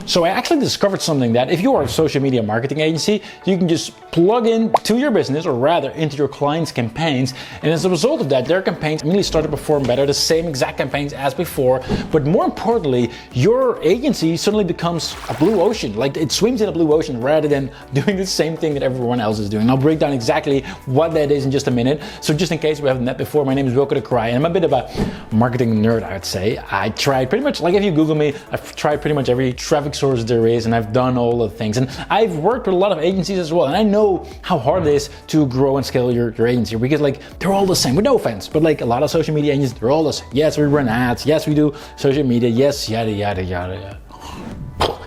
So I actually discovered something that if you are a social media marketing agency, you can just plug in to your business, or rather into your clients' campaigns. And as a result of that, their campaigns immediately start to perform better, the same exact campaigns as before. But more importantly, your agency suddenly becomes a blue ocean. Like it swims in a blue ocean rather than doing the same thing that everyone else is doing. I'll break down exactly what that is in just a minute. So just in case we haven't met before, my name is Wilco de Kreij, and I'm a bit of a marketing nerd, I would say. I tried pretty much, like if you Google me, I've tried pretty much every traffic source there is, and I've done all the things. And I've worked with a lot of agencies as well, and I know how hard it is to grow and scale your agency, because like they're all the same, with no offense, but like a lot of social media agencies, they're all the same. Yes, we run ads, yes, we do social media, yes, yada, yada, yada, yada.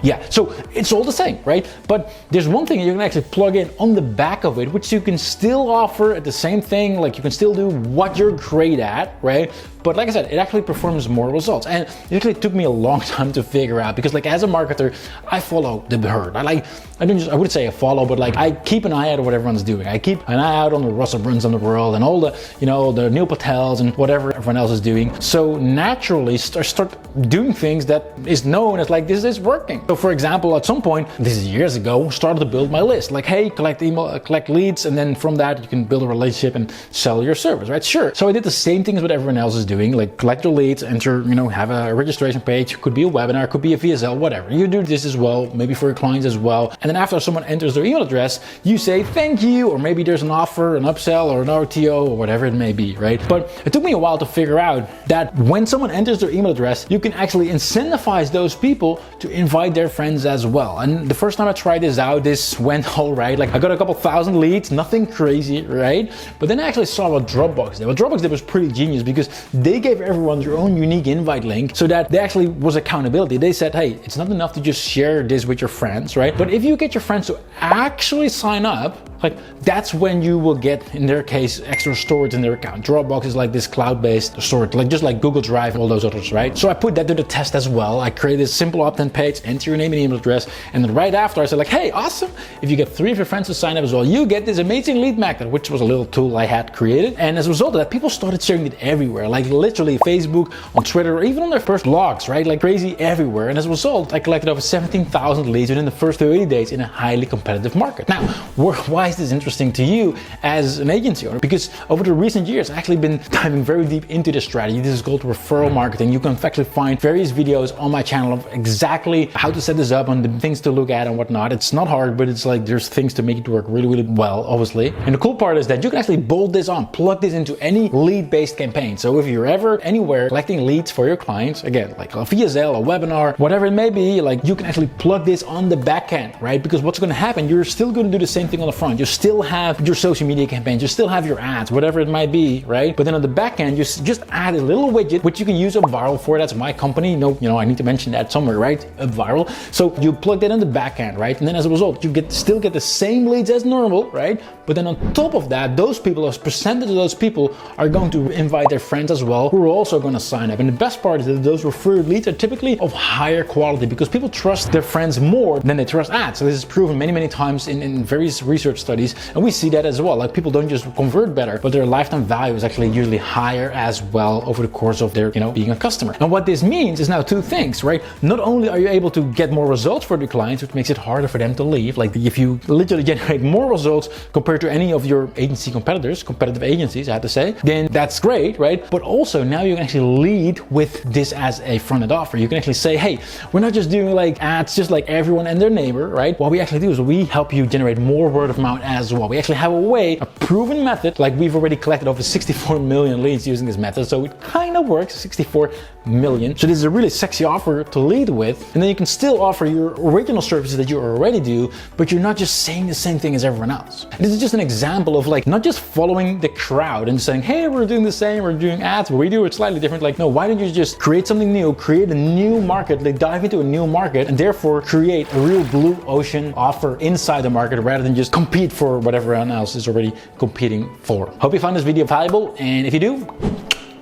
Yeah, so it's all the same, right? But there's one thing you can actually plug in on the back of it, which you can still offer at the same thing, like you can still do what you're great at, right? But like I said, it actually performs more results. And it actually took me a long time to figure out, because like as a marketer, I follow the herd. I wouldn't say I follow, but like I keep an eye out on what everyone's doing. I keep an eye out on the Russell Brunsons of the world and all the, the Neil Patels and whatever everyone else is doing. So naturally start doing things that is known as like, this is working. So for example, at some point, this is years ago, started to build my list. Like, hey, collect email, collect leads, and then from that you can build a relationship and sell your service, right? Sure. So I did the same things what everyone else is doing, like collect your leads, enter, have a registration page, could be a webinar, could be a VSL, whatever. You do this as well, maybe for your clients as well. And then after someone enters their email address, you say thank you, or maybe there's an offer, an upsell, or an RTO, or whatever it may be, right? But it took me a while to figure out that when someone enters their email address, you can actually incentivize those people to invite their friends as well. And the first time I tried this out, this went all right. Like I got a couple thousand leads, nothing crazy, right? But then I actually saw what Dropbox did. What Dropbox did was pretty genius, because they gave everyone their own unique invite link, so that there actually was accountability. They said, hey, it's not enough to just share this with your friends, right? But if you get your friends to actually sign up, like that's when you will get, in their case, extra storage in their account. Dropbox is like this cloud-based storage, like just like Google Drive and all those others, right? So I put that to the test as well. I created a simple opt-in page, enter your name and email address, and then right after I said like, hey, awesome, if you get 3 of your friends to sign up as well, you get this amazing lead magnet, which was a little tool I had created. And as a result of that, people started sharing it everywhere, like literally Facebook, on Twitter, or even on their first blogs, right? Like crazy everywhere. And as a result, I collected over 17,000 leads within the first 30 days in a highly competitive market. Now, why is this interesting to you as an agency owner? Because over the recent years, I've actually been diving very deep into this strategy. This is called referral marketing. You can actually find various videos on my channel of exactly how to set this up and the things to look at and whatnot. It's not hard, but it's like there's things to make it work really, really well, obviously. And the cool part is that you can actually bolt this on, plug this into any lead-based campaign. So if you're ever anywhere collecting leads for your clients, again, like a VSL, a webinar, whatever it may be, like you can actually plug this on the back end, right? Because what's going to happen, you're still going to do the same thing on the front. You still have your social media campaigns, you still have your ads, whatever it might be, right? But then on the back end, you just add a little widget, which you can use UpViral for. That's my company. I need to mention that somewhere, right? UpViral. So you plug that in the back end, right? And then as a result, you still get the same leads as normal, right? But then on top of that, those people, a percentage of those people are going to invite their friends as well, who are also going to sign up. And the best part is that those referred leads are typically of higher quality, because people trust their friends more than they trust ads. So this is proven many, many times in various research studies. And we see that as well. Like people don't just convert better, but their lifetime value is actually usually higher as well over the course of their, being a customer. And what this means is now 2 things, right? Not only are you able to get more results for the clients, which makes it harder for them to leave. Like if you literally generate more results compared to any of your agency competitors, competitive agencies, I have to say, then that's great, right? But also now you can actually lead with this as a front-end offer. You can actually say, hey, we're not just doing like ads just like everyone and their neighbor, right? What we actually do is we help you generate more word of mouth as well. We actually have a proven method, like we've already collected over 64 million leads using this method. So it kind of works, 64 million. So this is a really sexy offer to lead with. And then you can still offer your original services that you already do, but you're not just saying the same thing as everyone else. And this is just an example of like, not just following the crowd and saying, hey, we're doing the same, we're doing ads, but we do it slightly different. Like, no, why don't you just create something new, create a new market, like dive into a new market, and therefore create a real blue ocean offer inside the market rather than just compete for what everyone else is already competing for. Hope you found this video valuable, and if you do,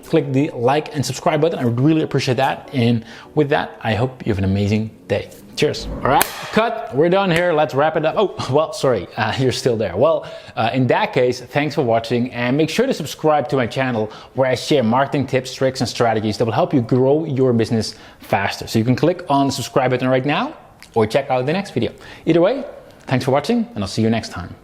click the like and subscribe button. I would really appreciate that. And with that, I hope you have an amazing day. Cheers. All right, cut. We're done here. Let's wrap it up. Oh, well, sorry, you're still there. Well, in that case, thanks for watching, and make sure to subscribe to my channel where I share marketing tips, tricks, and strategies that will help you grow your business faster. So you can click on the subscribe button right now, or check out the next video. Either way, thanks for watching and I'll see you next time.